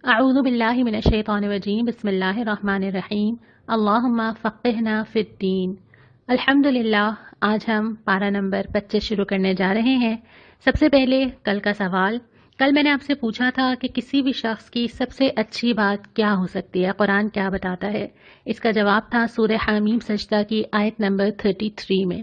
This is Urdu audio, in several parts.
اعوذ باللہ من الشیطان الرجیم بسم اللہ الرحمن الرحیم اللہم فقہنا فی الدین۔ الحمدللہ، آج ہم پارہ نمبر 25 شروع کرنے جا رہے ہیں۔ سب سے پہلے کل کا سوال۔ کل میں نے آپ سے پوچھا تھا کہ کسی بھی شخص کی سب سے اچھی بات کیا ہو سکتی ہے، قرآن کیا بتاتا ہے؟ اس کا جواب تھا سورہ حمیم سجدہ کی آیت نمبر 33 میں،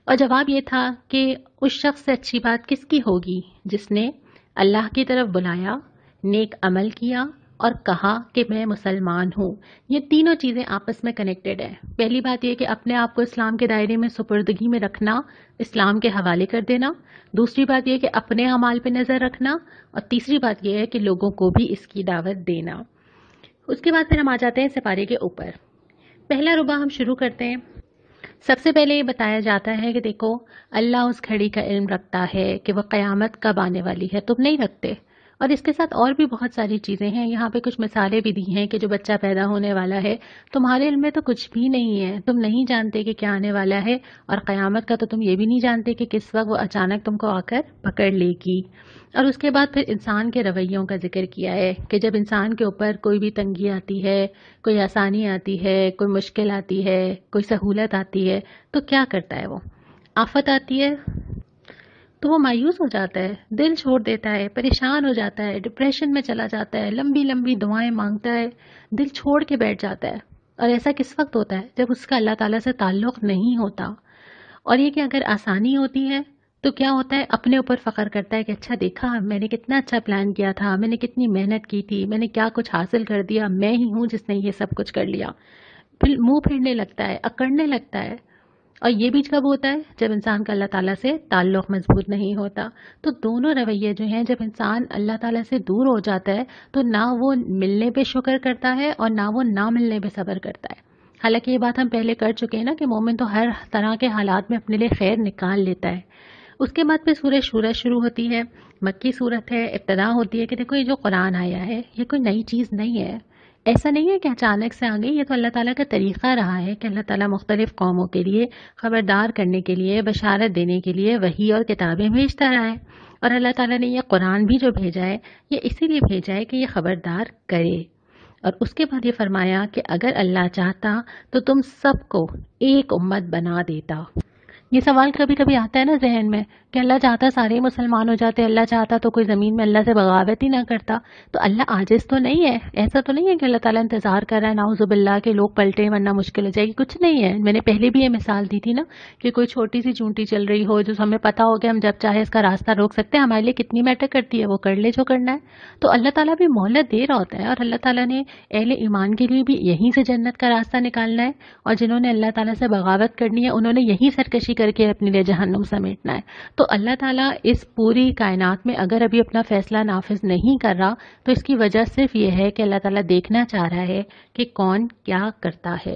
اور جواب یہ تھا کہ اس شخص سے اچھی بات کس کی ہوگی جس نے اللہ کی طرف بلایا، نیک عمل کیا اور کہا کہ میں مسلمان ہوں۔ یہ تینوں چیزیں آپس میں کنیکٹڈ ہیں۔ پہلی بات یہ کہ اپنے آپ کو اسلام کے دائرے میں سپردگی میں رکھنا، اسلام کے حوالے کر دینا۔ دوسری بات یہ کہ اپنے اعمال پہ نظر رکھنا، اور تیسری بات یہ ہے کہ لوگوں کو بھی اس کی دعوت دینا۔ اس کے بعد پھر ہم آ جاتے ہیں سپارے کے اوپر۔ پہلا ربع ہم شروع کرتے ہیں۔ سب سے پہلے یہ بتایا جاتا ہے کہ دیکھو، اللہ اس گھڑی کا علم رکھتا ہے کہ وہ قیامت کب آنے والی ہے، تم نہیں رکھتے۔ اور اس کے ساتھ اور بھی بہت ساری چیزیں ہیں، یہاں پہ کچھ مثالیں بھی دی ہیں کہ جو بچہ پیدا ہونے والا ہے، تمہارے علم میں تو کچھ بھی نہیں ہے، تم نہیں جانتے کہ کیا آنے والا ہے، اور قیامت کا تو تم یہ بھی نہیں جانتے کہ کس وقت وہ اچانک تم کو آ کر پکڑ لے گی۔ اور اس کے بعد پھر انسان کے رویوں کا ذکر کیا ہے کہ جب انسان کے اوپر کوئی بھی تنگی آتی ہے، کوئی آسانی آتی ہے، کوئی مشکل آتی ہے، کوئی سہولت آتی ہے، تو کیا کرتا ہے؟ وہ آفت آتی ہے تو وہ مایوس ہو جاتا ہے، دل چھوڑ دیتا ہے، پریشان ہو جاتا ہے، ڈپریشن میں چلا جاتا ہے، لمبی لمبی دعائیں مانگتا ہے، دل چھوڑ کے بیٹھ جاتا ہے۔ اور ایسا کس وقت ہوتا ہے؟ جب اس کا اللہ تعالیٰ سے تعلق نہیں ہوتا۔ اور یہ کہ اگر آسانی ہوتی ہے تو کیا ہوتا ہے؟ اپنے اوپر فخر کرتا ہے کہ اچھا دیکھا، میں نے کتنا اچھا پلان کیا تھا، میں نے کتنی محنت کی تھی، میں نے کیا کچھ حاصل کر دیا، میں ہی ہوں جس نے یہ سب کچھ کر لیا۔ پھر منہ پھیرنے لگتا ہے، اکڑنے لگتا ہے۔ اور یہ بھی کب ہوتا ہے؟ جب انسان کا اللہ تعالیٰ سے تعلق مضبوط نہیں ہوتا۔ تو دونوں رویے جو ہیں، جب انسان اللہ تعالیٰ سے دور ہو جاتا ہے تو نہ وہ ملنے پہ شکر کرتا ہے اور نہ وہ نہ ملنے پہ صبر کرتا ہے۔ حالانکہ یہ بات ہم پہلے کر چکے ہیں نا کہ مومن تو ہر طرح کے حالات میں اپنے لیے خیر نکال لیتا ہے۔ اس کے بعد پھر سورہ شورہ شروع ہوتی ہے، مکی صورت ہے، ابتدا ہوتی ہے کہ دیکھو یہ جو قرآن آیا ہے یہ کوئی نئی چیز نہیں ہے، ایسا نہیں ہے کہ اچانک سے آ گئی، یہ تو اللہ تعالیٰ کا طریقہ رہا ہے کہ اللہ تعالیٰ مختلف قوموں کے لیے خبردار کرنے کے لیے، بشارت دینے کے لیے وحی اور کتابیں بھیجتا رہا ہے۔ اور اللہ تعالیٰ نے یہ قرآن بھی جو بھیجا ہے یہ اسی لیے بھیجا ہے کہ یہ خبردار کرے۔ اور اس کے بعد یہ فرمایا کہ اگر اللہ چاہتا تو تم سب کو ایک امت بنا دیتا۔ یہ سوال کبھی کبھی آتا ہے نا ذہن میں کہ اللہ چاہتا سارے مسلمان ہو جاتے، اللہ چاہتا تو کوئی زمین میں اللہ سے بغاوت ہی نہ کرتا۔ تو اللہ عاجز تو نہیں ہے، ایسا تو نہیں ہے کہ اللہ تعالیٰ انتظار کر رہا ہے نعوذ باللہ کہ لوگ پلٹیں ورنہ مشکل ہو جائے گی، کچھ نہیں ہے۔ میں نے پہلے بھی یہ مثال دی تھی نا کہ کوئی چھوٹی سی چونٹی چل رہی ہو جو ہمیں پتہ ہو کہ ہم جب چاہے اس کا راستہ روک سکتے ہیں، ہمارے لیے کتنی میٹر کرتی ہے، وہ کر لے جو کرنا ہے۔ تو اللہ تعالیٰ بھی مہلت دے رہا ہوتا ہے، اور اللہ تعالیٰ نے اہل ایمان کے لیے بھی یہیں سے جنت کا راستہ نکالنا ہے، اور جنہوں نے اللہ تعالیٰ سے بغاوت کرنی ہے انہوں نے یہیں سرکشی کر کے اپنے لیے جہنم سمیٹنا ہے۔ تو اللہ تعالیٰ اس پوری کائنات میں اگر ابھی اپنا فیصلہ نافذ نہیں کر رہا تو اس کی وجہ صرف یہ ہے کہ اللہ تعالیٰ دیکھنا چاہ رہا ہے کہ کون کیا کرتا ہے۔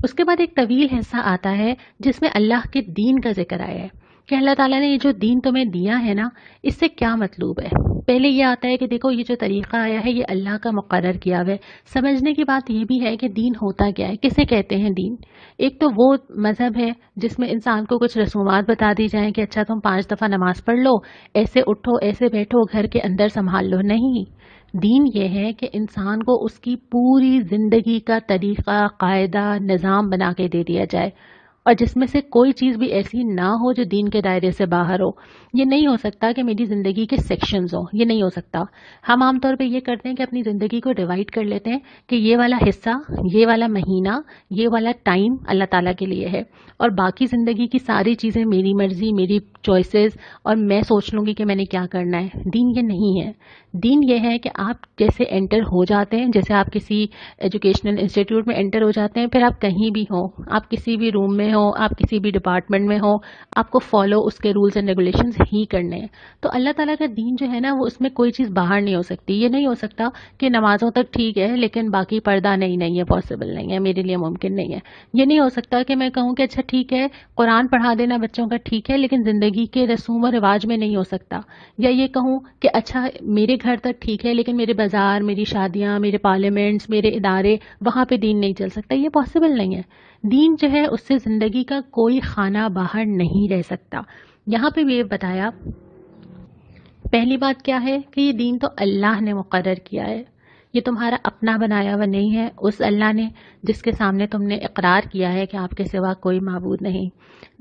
اس کے بعد ایک طویل حصہ آتا ہے جس میں اللہ کے دین کا ذکر آیا ہے کہ اللہ تعالیٰ نے یہ جو دین تمہیں دیا ہے نا، اس سے کیا مطلوب ہے۔ پہلے یہ آتا ہے کہ دیکھو یہ جو طریقہ آیا ہے یہ اللہ کا مقرر کیا ہوا ہے۔ سمجھنے کی بات یہ بھی ہے کہ دین ہوتا کیا ہے، کسے کہتے ہیں دین۔ ایک تو وہ مذہب ہے جس میں انسان کو کچھ رسومات بتا دی جائیں کہ اچھا تم 5 دفعہ نماز پڑھ لو، ایسے اٹھو، ایسے بیٹھو، گھر کے اندر سنبھال لو۔ نہیں، دین یہ ہے کہ انسان کو اس کی پوری زندگی کا طریقہ، قاعدہ، نظام بنا کے دے دیا جائے، اور جس میں سے کوئی چیز بھی ایسی نہ ہو جو دین کے دائرے سے باہر ہو۔ یہ نہیں ہو سکتا کہ میری زندگی کے سیکشنز ہوں، یہ نہیں ہو سکتا۔ ہم عام طور پہ یہ کرتے ہیں کہ اپنی زندگی کو ڈیوائیڈ کر لیتے ہیں کہ یہ والا حصہ، یہ والا مہینہ، یہ والا ٹائم اللہ تعالیٰ کے لیے ہے، اور باقی زندگی کی ساری چیزیں میری مرضی، میری چوائسیز، اور میں سوچ لوں گی کہ میں نے کیا کرنا ہے۔ دین یہ نہیں ہے۔ دین یہ ہے کہ آپ جیسے انٹر ہو جاتے ہیں، جیسے آپ کسی ایجوکیشنل انسٹیٹیوٹ میں انٹر ہو جاتے ہیں، پھر آپ کہیں بھی ہوں، آپ کسی بھی روم میں ہوں، آپ کسی بھی ڈپارٹمنٹ میں ہوں، آپ کو فالو اس کے رولز اینڈ ریگولیشنز ہی کرنے ہیں۔ تو اللہ تعالیٰ کا دین جو ہے نا، وہ اس میں کوئی چیز باہر نہیں ہو سکتی۔ یہ نہیں ہو سکتا کہ نمازوں تک ٹھیک ہے لیکن باقی پردہ نہیں ہے، پاسبل نہیں ہے، میرے لیے ممکن نہیں ہے۔ یہ نہیں ہو سکتا کہ میں کہوں کہ اچھا ٹھیک ہے قرآن پڑھا دینا بچوں کا ٹھیک ہے لیکن زندگی کے رسوم و رواج میں نہیں ہو سکتا۔ یا یہ کہوں کہ اچھا میرے گھر تک ٹھیک ہے لیکن میرے بازار، میری شادیاں، میرے پارلیمنٹس، میرے ادارے، وہاں پہ دین نہیں چل سکتا۔ یہ پاسبل نہیں ہے۔ دین جو ہے اس سے زندگی کا کوئی خانہ باہر نہیں رہ سکتا۔ یہاں پہ بھی یہ بتایا پہلی بات کیا ہے کہ یہ دین تو اللہ نے مقرر کیا ہے، یہ تمہارا اپنا بنایا ہوا نہیں ہے، اس اللہ نے جس کے سامنے تم نے اقرار کیا ہے کہ آپ کے سوا کوئی معبود نہیں۔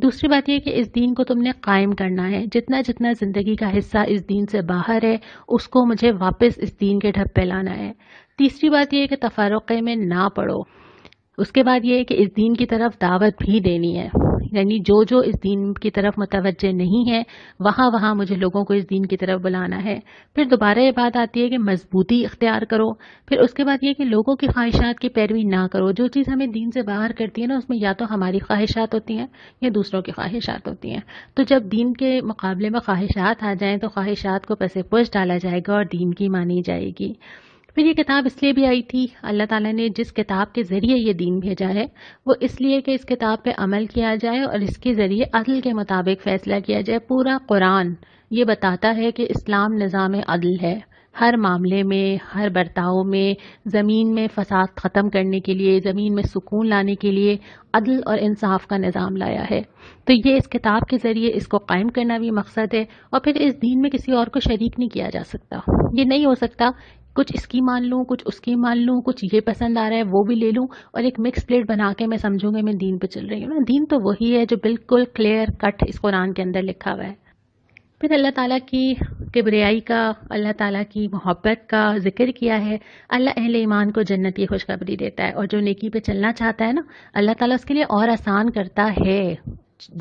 دوسری بات یہ کہ اس دین کو تم نے قائم کرنا ہے، جتنا جتنا زندگی کا حصہ اس دین سے باہر ہے اس کو مجھے واپس اس دین کے ڈھب پہ لانا ہے۔ تیسری بات یہ ہے کہ تفرقے میں نہ پڑو۔ اس کے بعد یہ ہے کہ اس دین کی طرف دعوت بھی دینی ہے، یعنی جو جو اس دین کی طرف متوجہ نہیں ہے وہاں وہاں مجھے لوگوں کو اس دین کی طرف بلانا ہے۔ پھر دوبارہ یہ بات آتی ہے کہ مضبوطی اختیار کرو۔ پھر اس کے بعد یہ کہ لوگوں کی خواہشات کی پیروی نہ کرو۔ جو چیز ہمیں دین سے باہر کرتی ہے نا، اس میں یا تو ہماری خواہشات ہوتی ہیں یا دوسروں کی خواہشات ہوتی ہیں۔ تو جب دین کے مقابلے میں خواہشات آ جائیں تو خواہشات کو پس پش ڈالا جائے گا اور دین کی مانی جائے گی۔ پھر یہ کتاب اس لیے بھی آئی تھی، اللہ تعالیٰ نے جس کتاب کے ذریعے یہ دین بھیجا ہے وہ اس لیے کہ اس کتاب پہ عمل کیا جائے اور اس کے ذریعے عدل کے مطابق فیصلہ کیا جائے۔ پورا قرآن یہ بتاتا ہے کہ اسلام نظام عدل ہے، ہر معاملے میں، ہر برتاؤ میں، زمین میں فساد ختم کرنے کے لیے، زمین میں سکون لانے کے لیے عدل اور انصاف کا نظام لایا ہے۔ تو یہ اس کتاب کے ذریعے اس کو قائم کرنا بھی مقصد ہے، اور پھر اس دین میں کسی اور کو شریک نہیں کیا جا سکتا۔ یہ نہیں ہو سکتا کچھ اس کی مان لوں، کچھ اس کی مان لوں، کچھ یہ پسند آ رہا ہے وہ بھی لے لوں اور ایک مکس پلیٹ بنا کے میں سمجھوں گا میں دین پہ چل رہی ہوں نا۔ دین تو وہی ہے جو بالکل کلیئر کٹ اس قرآن کے اندر لکھا ہوا ہے۔ پھر اللہ تعالیٰ کی کبریائی کا، اللہ تعالیٰ کی محبت کا ذکر کیا ہے۔ اللہ اہل ایمان کو جنت کی خوشخبری دیتا ہے، اور جو نیکی پہ چلنا چاہتا ہے نا، اللہ تعالیٰ اس کے لیے اور آسان کرتا ہے،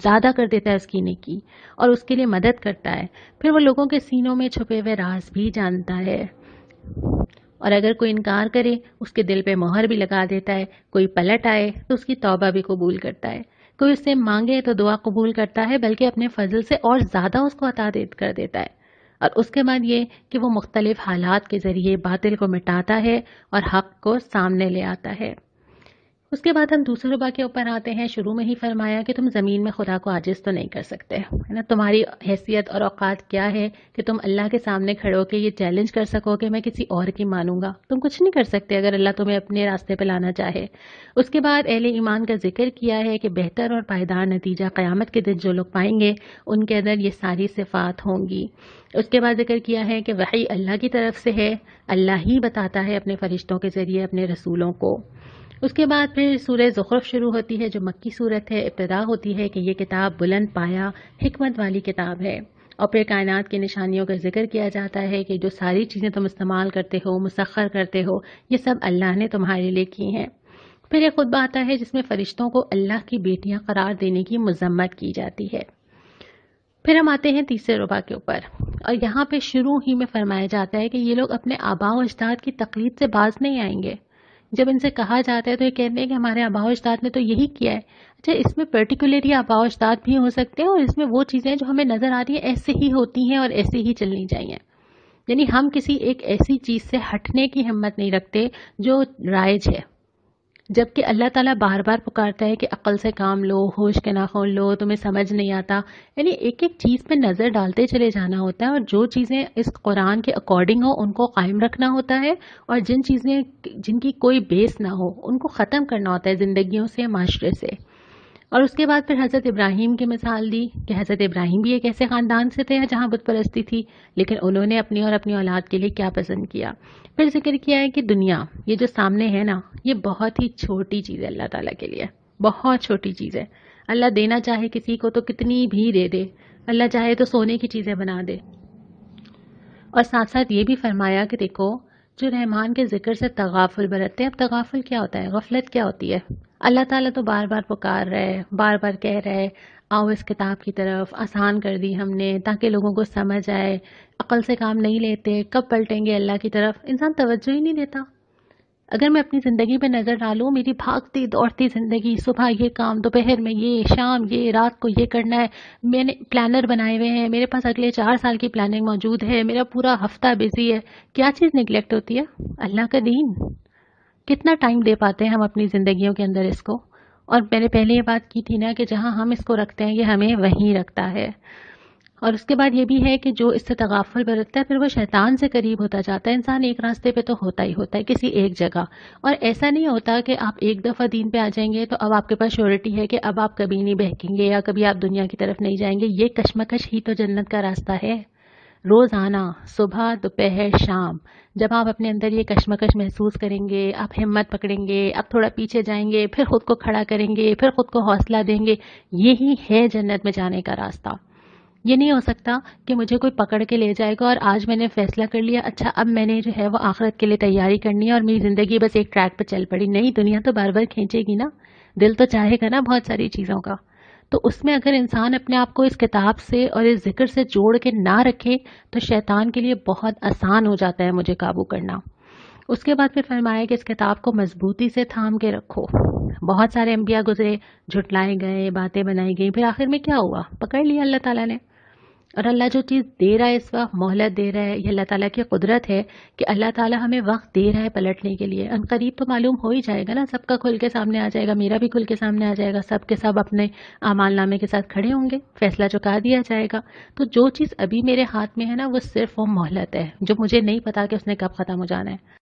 زیادہ کر دیتا ہے اس کی نیکی، اور اس کے لیے مدد کرتا ہے۔ پھر وہ لوگوں کے سینوں میں چھپے ہوئے راز بھی جانتا ہے، اور اگر کوئی انکار کرے اس کے دل پہ مہر بھی لگا دیتا ہے۔ کوئی پلٹ آئے تو اس کی توبہ بھی قبول کرتا ہے، کوئی اس سے مانگے تو دعا قبول کرتا ہے، بلکہ اپنے فضل سے اور زیادہ اس کو عطا کر دیتا ہے۔ اور اس کے بعد یہ کہ وہ مختلف حالات کے ذریعے باطل کو مٹاتا ہے اور حق کو سامنے لے آتا ہے۔ اس کے بعد ہم دوسرے ربع کے اوپر آتے ہیں۔ شروع میں ہی فرمایا کہ تم زمین میں خدا کو عاجز تو نہیں کر سکتے، ہے نا۔ تمہاری حیثیت اور اوقات کیا ہے کہ تم اللہ کے سامنے کھڑے ہو کے یہ چیلنج کر سکو کہ میں کسی اور کی مانوں گا؟ تم کچھ نہیں کر سکتے اگر اللہ تمہیں اپنے راستے پہ لانا چاہے۔ اس کے بعد اہل ایمان کا ذکر کیا ہے کہ بہتر اور پائیدار نتیجہ قیامت کے دن جو لوگ پائیں گے ان کے اندر یہ ساری صفات ہوں گی۔ اس کے بعد ذکر کیا ہے کہ وحی اللہ کی طرف سے ہے، اللہ ہی بتاتا ہے اپنے فرشتوں کے ذریعے اپنے رسولوں کو۔ اس کے بعد پھر سورہ زخرف شروع ہوتی ہے جو مکی صورت ہے۔ ابتدا ہوتی ہے کہ یہ کتاب بلند پایا حکمت والی کتاب ہے، اور پھر کائنات کی نشانیوں کا ذکر کیا جاتا ہے کہ جو ساری چیزیں تم استعمال کرتے ہو، مسخر کرتے ہو، یہ سب اللہ نے تمہارے لیے کی ہیں۔ پھر ایک خطبہ آتا ہے جس میں فرشتوں کو اللہ کی بیٹیاں قرار دینے کی مذمت کی جاتی ہے۔ پھر ہم آتے ہیں تیسرے ربع کے اوپر، اور یہاں پہ شروع ہی میں فرمایا جاتا ہے کہ یہ لوگ اپنے آباء و اجداد کی تقلید سے باز نہیں آئیں گے۔ جب ان سے کہا جاتا ہے تو یہ کہتے ہیں کہ ہمارے آباء و اجداد نے تو یہی کیا ہے۔ اچھا، اس میں پرٹیکولرلی آباء و اجداد بھی ہو سکتے ہیں، اور اس میں وہ چیزیں جو ہمیں نظر آ رہی ہیں ایسے ہی ہوتی ہیں اور ایسے ہی چلنی چاہیے، یعنی ہم کسی ایک ایسی چیز سے ہٹنے کی ہمت نہیں رکھتے جو رائج ہے، جبکہ اللہ تعالیٰ بار بار پکارتا ہے کہ عقل سے کام لو، ہوش کے ناخن لو، تمہیں سمجھ نہیں آتا، یعنی ایک ایک چیز پہ نظر ڈالتے چلے جانا ہوتا ہے، اور جو چیزیں اس قرآن کے اکارڈنگ ہو ان کو قائم رکھنا ہوتا ہے، اور جن کی کوئی بیس نہ ہو ان کو ختم کرنا ہوتا ہے زندگیوں سے، معاشرے سے۔ اور اس کے بعد پھر حضرت ابراہیم کی مثال دی کہ حضرت ابراہیم بھی ایک ایسے خاندان سے تھے جہاں بت پرستی تھی، لیکن انہوں نے اپنی اور اپنی اولاد کے لیے کیا پسند کیا۔ پھر ذکر کیا ہے کہ دنیا یہ جو سامنے ہے نا، یہ بہت ہی چھوٹی چیز ہے اللہ تعالیٰ کے لیے، بہت چھوٹی چیز ہے۔ اللہ دینا چاہے کسی کو تو کتنی بھی دے دے، اللہ چاہے تو سونے کی چیزیں بنا دے۔ اور ساتھ ساتھ یہ بھی فرمایا کہ دیکھو جو رحمان کے ذکر سے تغافل برتتے ہیں، اب تغافل کیا ہوتا ہے، غفلت کیا ہوتی ہے؟ اللہ تعالیٰ تو بار بار پکار رہے، بار بار کہہ رہے آؤ اس کتاب کی طرف، آسان کر دی ہم نے تاکہ لوگوں کو سمجھ آئے، عقل سے کام نہیں لیتے، کب پلٹیں گے اللہ کی طرف؟ انسان توجہ ہی نہیں دیتا۔ اگر میں اپنی زندگی پہ نظر ڈالوں، میری بھاگتی دوڑتی زندگی، صبح یہ کام، دوپہر میں یہ، شام یہ، رات کو یہ کرنا ہے، میں نے پلانر بنائے ہوئے ہیں، میرے پاس اگلے 4 سال کی پلاننگ موجود ہے، میرا پورا ہفتہ بزی ہے، کیا چیز نگلیکٹ ہوتی ہے؟ اللہ کا دین۔ کتنا ٹائم دے پاتے ہیں ہم اپنی زندگیوں کے اندر اس کو؟ اور میں نے پہلے یہ بات کی تھی نا کہ جہاں ہم اس کو رکھتے ہیں یہ ہمیں وہیں رکھتا ہے۔ اور اس کے بعد یہ بھی ہے کہ جو اس سے تغافل برتتا ہے پھر وہ شیطان سے قریب ہوتا جاتا ہے۔ انسان ایک راستے پہ تو ہوتا ہی ہوتا ہے کسی ایک جگہ، اور ایسا نہیں ہوتا کہ آپ ایک دفعہ دین پہ آ جائیں گے تو اب آپ کے پاس شیورٹی ہے کہ اب آپ کبھی نہیں بہکیں گے یا کبھی آپ دنیا کی طرف نہیں جائیں گے۔ یہ کشمکش ہی تو جنت کا راستہ ہے۔ روزانہ صبح دوپہر شام جب آپ اپنے اندر یہ کشمکش محسوس کریں گے، آپ ہمت پکڑیں گے، آپ تھوڑا پیچھے جائیں گے، پھر خود کو کھڑا کریں گے، پھر خود کو حوصلہ دیں گے، یہی ہے جنت میں جانے کا راستہ۔ یہ نہیں ہو سکتا کہ مجھے کوئی پکڑ کے لے جائے گا اور آج میں نے فیصلہ کر لیا، اچھا اب میں نے جو ہے وہ آخرت کے لیے تیاری کرنی ہے اور میری زندگی بس ایک ٹریک پہ چل پڑی۔ نہیں، دنیا تو بار بار کھینچے گی نا، دل تو چاہے گا نا بہت ساری چیزوں کا۔ تو اس میں اگر انسان اپنے آپ کو اس کتاب سے اور اس ذکر سے جوڑ کے نہ رکھے تو شیطان کے لیے بہت آسان ہو جاتا ہے مجھے قابو کرنا۔ اس کے بعد پھر فرمایا کہ اس کتاب کو مضبوطی سے تھام کے رکھو۔ بہت سارے انبیاء گزرے، جھٹلائے گئے، باتیں بنائی گئی، پھر آخر میں کیا ہوا؟ پکڑ لیا اللہ تعالیٰ نے۔ اور اللہ جو چیز دے رہا ہے اس وقت، مہلت دے رہا ہے، یہ اللہ تعالیٰ کی قدرت ہے کہ اللہ تعالیٰ ہمیں وقت دے رہا ہے پلٹنے کے لیے۔ ان قریب تو معلوم ہو ہی جائے گا نا، سب کا کھل کے سامنے آ جائے گا، میرا بھی کھل کے سامنے آ جائے گا، سب کے سب اپنے اعمال نامے کے ساتھ کھڑے ہوں گے، فیصلہ چکا دیا جائے گا۔ تو جو چیز ابھی میرے ہاتھ میں ہے نا، وہ صرف وہ مہلت ہے جو مجھے نہیں پتا کہ اس نے کب ختم ہو جانا ہے۔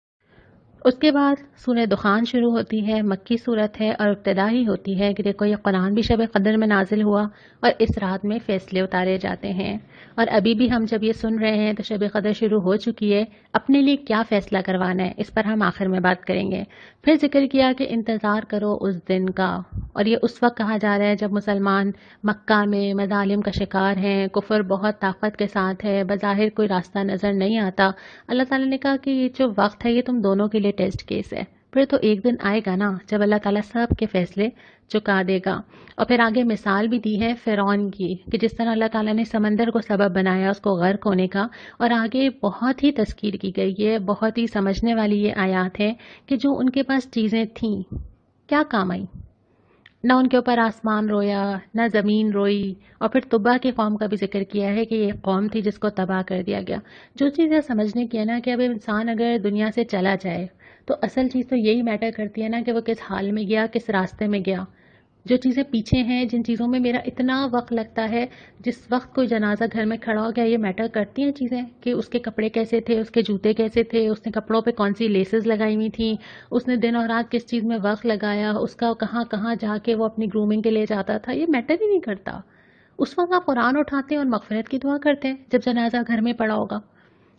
اس کے بعد سورہ دخان شروع ہوتی ہے، مکی صورت ہے اور ابتدا ہی ہوتی ہے کہ دیکھو یہ قرآن بھی شب قدر میں نازل ہوا اور اس رات میں فیصلے اتارے جاتے ہیں۔ اور ابھی بھی ہم جب یہ سن رہے ہیں تو شب قدر شروع ہو چکی ہے، اپنے لیے کیا فیصلہ کروانا ہے اس پر ہم آخر میں بات کریں گے۔ پھر ذکر کیا کہ انتظار کرو اس دن کا، اور یہ اس وقت کہا جا رہا ہے جب مسلمان مکہ میں مظالم کا شکار ہیں، کفر بہت طاقت کے ساتھ ہے، بظاہر کوئی راستہ نظر نہیں آتا۔ اللہ تعالیٰ نے کہا کہ یہ جو وقت ہے یہ تم دونوں کے لیے ٹیسٹ کیس ہے، پھر تو ایک دن آئے گا نا جب اللہ تعالیٰ سب کے فیصلے چکا دے گا۔ اور پھر آگے مثال بھی دی ہے فرعون کی کہ جس طرح اللہ تعالیٰ نے سمندر کو سبب بنایا اس کو غرق ہونے کا، اور آگے بہت ہی تذکیر کی گئی ہے، بہت ہی سمجھنے والی یہ آیات ہے کہ جو ان کے پاس چیزیں تھیں کیا کام آئیں؟ نہ ان کے اوپر آسمان رویا، نہ زمین روئی۔ اور پھر طبا کی قوم کا بھی ذکر کیا ہے کہ یہ قوم تھی جس کو تباہ کر دیا گیا۔ جو چیز ہے سمجھنے کی ہے نا کہ اب انسان اگر دنیا سے چلا جائے تو اصل چیز تو یہی میٹر کرتی ہے نا کہ وہ کس حال میں گیا، کس راستے میں گیا۔ جو چیزیں پیچھے ہیں، جن چیزوں میں میرا اتنا وقت لگتا ہے، جس وقت کوئی جنازہ گھر میں کھڑا ہو گیا، یہ میٹر کرتی ہیں چیزیں کہ اس کے کپڑے کیسے تھے، اس کے جوتے کیسے تھے، اس نے کپڑوں پہ کون سی لیسز لگائی ہوئی تھیں، اس نے دن اور رات کس چیز میں وقت لگایا، اس کا کہاں کہاں جا کے وہ اپنی گرومنگ کے لیے جاتا تھا، یہ میٹر ہی نہیں کرتا۔ اس وقت آپ قرآن اٹھاتے ہیں اور مغفرت کی دعا کرتے ہیں جب جنازہ گھر میں پڑا ہوگا۔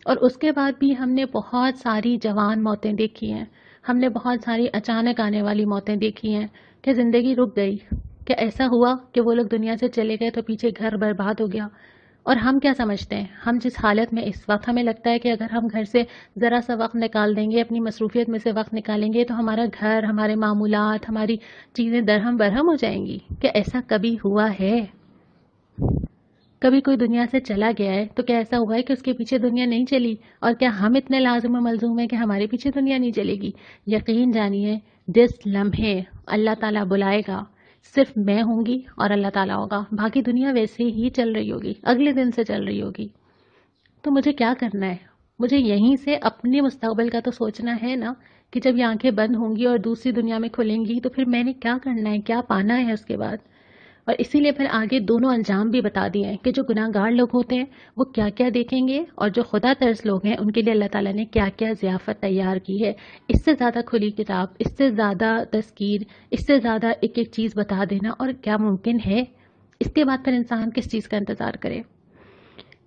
اور اس کے بعد بھی ہم نے بہت ساری جوان موتیں دیکھی ہیں، ہم نے بہت ساری اچانک آنے والی موتیں دیکھی ہیں کہ زندگی رک گئی، کہ ایسا ہوا کہ وہ لوگ دنیا سے چلے گئے تو پیچھے گھر برباد ہو گیا۔ اور ہم کیا سمجھتے ہیں، ہم جس حالت میں اس وقت، ہمیں لگتا ہے کہ اگر ہم گھر سے ذرا سا وقت نکال دیں گے، اپنی مصروفیت میں سے وقت نکالیں گے تو ہمارا گھر، ہمارے معمولات، ہماری چیزیں درہم برہم ہو جائیں گی۔ کہ ایسا کبھی ہوا ہے؟ کبھی کوئی دنیا سے چلا گیا ہے تو کیا ایسا ہوا ہے کہ اس کے پیچھے دنیا نہیں چلی؟ اور کیا ہم اتنے لازم و ملزوم ہیں کہ ہمارے پیچھے دنیا نہیں چلے گی؟ یقین جانیے جس لمحے اللہ تعالیٰ بلائے گا صرف میں ہوں گی اور اللہ تعالیٰ ہوگا، باقی دنیا ویسے ہی چل رہی ہوگی، اگلے دن سے چل رہی ہوگی۔ تو مجھے کیا کرنا ہے؟ مجھے یہیں سے اپنے مستقبل کا تو سوچنا ہے نا کہ جب یہ آنکھیں بند ہوں گی اور دوسری دنیا میں کھلیں گی تو پھر میں نے کیا کرنا ہے، کیا پانا ہے اس کے بعد۔ اور اسی لیے پھر آگے دونوں انجام بھی بتا دیے ہیں کہ جو گناہ گار لوگ ہوتے ہیں وہ کیا کیا دیکھیں گے، اور جو خدا ترس لوگ ہیں ان کے لیے اللہ تعالیٰ نے کیا کیا ضیافت تیار کی ہے۔ اس سے زیادہ کھلی کتاب، اس سے زیادہ تذکیر، اس سے زیادہ ایک ایک چیز بتا دینا اور کیا ممکن ہے؟ اس کے بعد پھر انسان کس چیز کا انتظار کرے؟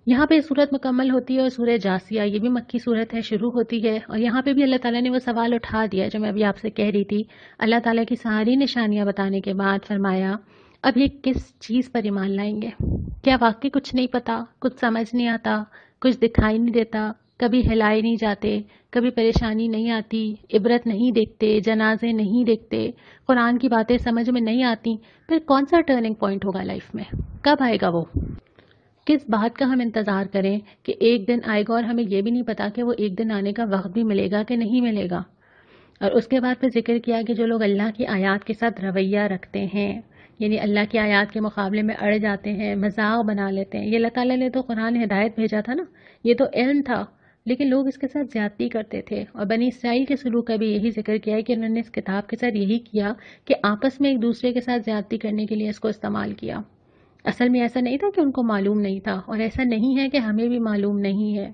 یہاں پہ صورت مکمل ہوتی ہے اور سورہ جاسیہ، یہ بھی مکی صورت ہے، شروع ہوتی ہے، اور یہاں پہ بھی اللہ تعالیٰ نے وہ سوال اٹھا دیا جو میں ابھی آپ سے کہہ رہی تھی۔ اللہ تعالیٰ کی ساری نشانیاں بتانے کے بعد فرمایا اب یہ کس چیز پر ایمان لائیں گے؟ کیا واقعی کچھ نہیں پتا، کچھ سمجھ نہیں آتا، کچھ دکھائی نہیں دیتا، کبھی ہلائے نہیں جاتے، کبھی پریشانی نہیں آتی، عبرت نہیں دیکھتے، جنازے نہیں دیکھتے، قرآن کی باتیں سمجھ میں نہیں آتی، پھر کون سا ٹرننگ پوائنٹ ہوگا لائف میں؟ کب آئے گا وہ؟ کس بات کا ہم انتظار کریں کہ ایک دن آئے گا اور ہمیں یہ بھی نہیں پتا کہ وہ ایک دن آنے کا وقت بھی ملے گا کہ نہیں ملے گا۔ اور اس کے بعد پھر ذکر کیا کہ جو لوگ اللہ کی آیات کے ساتھ رویہ رکھتے ہیں، یعنی اللہ کی آیات کے مقابلے میں اڑ جاتے ہیں، مذاق بنا لیتے ہیں۔ یہ اللہ تعالیٰ نے تو قرآن ہدایت بھیجا تھا نا، یہ تو علم تھا، لیکن لوگ اس کے ساتھ زیادتی کرتے تھے۔ اور بنی اسرائیل کے سلوک کا بھی یہی ذکر کیا ہے کہ انہوں نے اس کتاب کے ساتھ یہی کیا کہ آپس میں ایک دوسرے کے ساتھ زیادتی کرنے کے لیے اس کو استعمال کیا۔ اصل میں ایسا نہیں تھا کہ ان کو معلوم نہیں تھا، اور ایسا نہیں ہے کہ ہمیں بھی معلوم نہیں ہے۔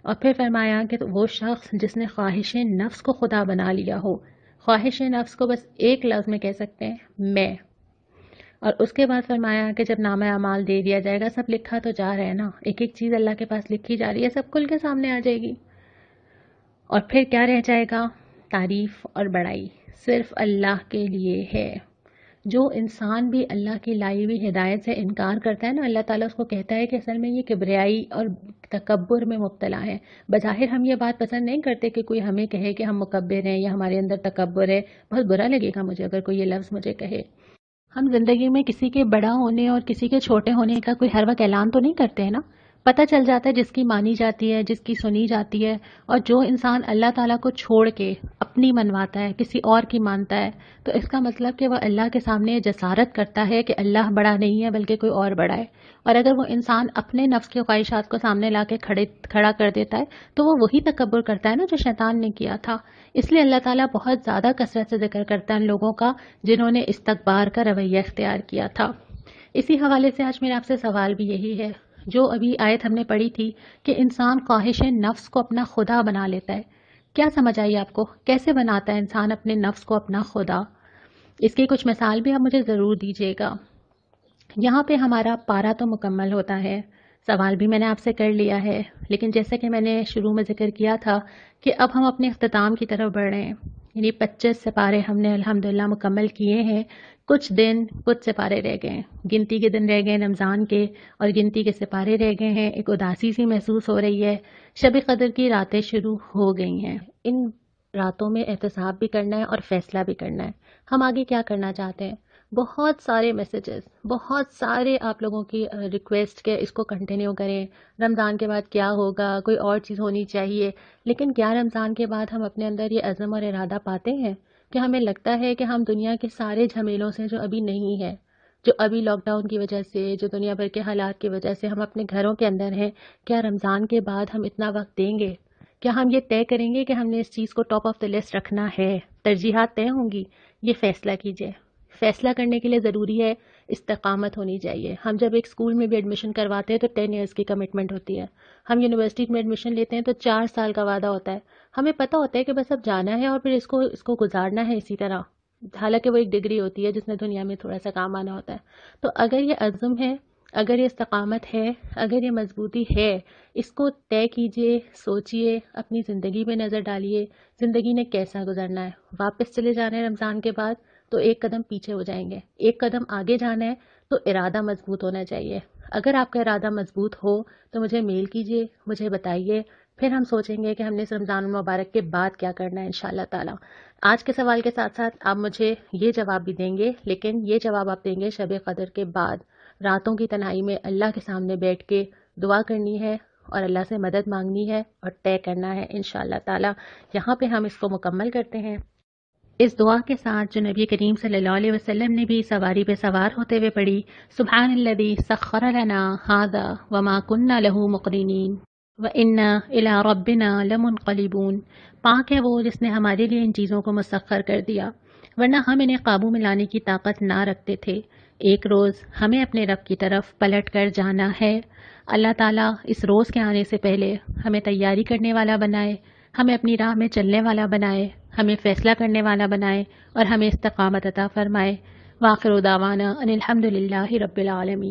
اور پھر فرمایا کہ وہ شخص جس نے خواہش نفس کو خدا بنا لیا ہو، خواہش نفس کو بس ایک لفظ میں کہہ سکتے ہیں، میں، اور اس کے بعد فرمایا کہ جب نامہ اعمال دے دیا جائے گا، سب لکھا تو جا رہا ہے نا، ایک ایک چیز اللہ کے پاس لکھی جا رہی ہے، سب کھل کے سامنے آ جائے گی۔ اور پھر کیا رہ جائے گا؟ تعریف اور بڑائی صرف اللہ کے لیے ہے۔ جو انسان بھی اللہ کی لائی ہوئی ہدایت سے انکار کرتا ہے نا، اللہ تعالیٰ اس کو کہتا ہے کہ اصل میں یہ کبریائی اور تکبر میں مبتلا ہے۔ بظاہر ہم یہ بات پسند نہیں کرتے کہ کوئی ہمیں کہے کہ ہم مکبر ہیں یا ہمارے اندر تکبر ہے، بہت برا لگے گا مجھے اگر کوئی یہ لفظ مجھے کہے۔ ہم زندگی میں کسی کے بڑا ہونے اور کسی کے چھوٹے ہونے کا کوئی ہر وقت اعلان تو نہیں کرتے ہیں نا، پتہ چل جاتا ہے جس کی مانی جاتی ہے، جس کی سنی جاتی ہے۔ اور جو انسان اللہ تعالیٰ کو چھوڑ کے اپنی منواتا ہے، کسی اور کی مانتا ہے، تو اس کا مطلب کہ وہ اللہ کے سامنے جسارت کرتا ہے کہ اللہ بڑا نہیں ہے بلکہ کوئی اور بڑا ہے۔ اور اگر وہ انسان اپنے نفس کی خواہشات کو سامنے لا کے کھڑا کر دیتا ہے تو وہ وہی تکبر کرتا ہے نا جو شیطان نے کیا تھا۔ اس لیے اللہ تعالیٰ بہت زیادہ کثرت سے ذکر کرتا ہے ان لوگوں کا جنہوں نے استکبار کا رویہ اختیار کیا تھا۔ اسی حوالے سے آج میرا آپ سے سوال بھی یہی ہے، جو ابھی آیت ہم نے پڑھی تھی کہ انسان خواہش نفس کو اپنا خدا بنا لیتا ہے، کیا سمجھ آئی آپ کو؟ کیسے بناتا ہے انسان اپنے نفس کو اپنا خدا؟ اس کی کچھ مثال بھی آپ مجھے ضرور دیجیے گا۔ یہاں پہ ہمارا پارا تو مکمل ہوتا ہے، سوال بھی میں نے آپ سے کر لیا ہے، لیکن جیسے کہ میں نے شروع میں ذکر کیا تھا کہ اب ہم اپنے اختتام کی طرف بڑھ رہے ہیں، یعنی 25 سپارے ہم نے الحمدللہ مکمل کیے ہیں۔ کچھ دن کچھ سپارے رہ گئے ہیں، گنتی کے دن رہ گئے رمضان کے، اور گنتی کے سپارے رہ گئے ہیں۔ ایک اداسی سی محسوس ہو رہی ہے، شب قدر کی راتیں شروع ہو گئی ہیں۔ ان راتوں میں احتساب بھی کرنا ہے اور فیصلہ بھی کرنا ہے ہم آگے کیا کرنا چاہتے ہیں۔ بہت سارے میسیجز، بہت سارے آپ لوگوں کی ریکویسٹ کہ اس کو کنٹینیو کریں، رمضان کے بعد کیا ہوگا، کوئی اور چیز ہونی چاہیے، لیکن کیا رمضان کے بعد ہم اپنے اندر یہ عزم اور ارادہ پاتے ہیں کہ ہمیں لگتا ہے کہ ہم دنیا کے سارے جھمیلوں سے جو ابھی نہیں ہے، جو ابھی لاک ڈاؤن کی وجہ سے، جو دنیا بھر کے حالات کی وجہ سے ہم اپنے گھروں کے اندر ہیں، کیا رمضان کے بعد ہم اتنا وقت دیں گے؟ کیا ہم یہ طے کریں گے کہ ہم نے اس چیز کو ٹاپ آف دا لسٹ رکھنا ہے؟ ترجیحات طے ہوں گی، یہ فیصلہ کیجئے۔ فیصلہ کرنے کے لیے ضروری ہے استقامت ہونی چاہیے۔ ہم جب ایک اسکول میں بھی ایڈمیشن کرواتے ہیں تو 10 ایئرس کی کمٹمنٹ ہوتی ہے، ہم یونیورسٹی میں ایڈمیشن لیتے ہیں تو 4 سال کا وعدہ ہوتا ہے۔ ہمیں پتہ ہوتا ہے کہ بس اب جانا ہے اور پھر اس کو گزارنا ہے اسی طرح، حالانکہ وہ ایک ڈگری ہوتی ہے جس میں دنیا میں تھوڑا سا کام آنا ہوتا ہے۔ تو اگر یہ عزم ہے، اگر یہ استقامت ہے، اگر یہ مضبوطی ہے، اس کو طے کیجئے، سوچئے، اپنی زندگی پہ نظر ڈالیے، زندگی نے کیسا گزرنا ہے۔ واپس چلے جانا ہے رمضان کے بعد تو ایک قدم پیچھے ہو جائیں گے، ایک قدم آگے جانا ہے تو ارادہ مضبوط ہونا چاہیے۔ اگر آپ کا ارادہ مضبوط ہو تو مجھے میل کیجئے، مجھے بتائیے، پھر ہم سوچیں گے کہ ہم نے اس رمضان المبارک کے بعد کیا کرنا ہے انشاءاللہ تعالی۔ آج کے سوال کے ساتھ ساتھ آپ مجھے یہ جواب بھی دیں گے، لیکن یہ جواب آپ دیں گے شب قدر کے بعد، راتوں کی تنہائی میں اللہ کے سامنے بیٹھ کے دعا کرنی ہے اور اللہ سے مدد مانگنی ہے اور طے کرنا ہے انشاءاللہ تعالی۔ یہاں پہ ہم اس کو مکمل کرتے ہیں اس دعا کے ساتھ جو نبی کریم صلی اللہ علیہ وسلم نے بھی سواری پہ سوار ہوتے ہوئے پڑھی، سبحان الذی سخر لنا ھذا وما کنا لہ مقرنین وَإِنَّا إِلَىٰ رَبِّنَا لَمُنْقَلِبُونَ۔ پاک ہے وہ جس نے ہمارے لیے ان چیزوں کو مسخر کر دیا ورنہ ہم انہیں قابو میں لانے کی طاقت نہ رکھتے تھے۔ ایک روز ہمیں اپنے رب کی طرف پلٹ کر جانا ہے۔ اللہ تعالیٰ اس روز کے آنے سے پہلے ہمیں تیاری کرنے والا بنائے، ہمیں اپنی راہ میں چلنے والا بنائے، ہمیں فیصلہ کرنے والا بنائے اور ہمیں استقامت عطا فرمائے۔ وآخر دعوانا ان الحمد للہ رب العالمین۔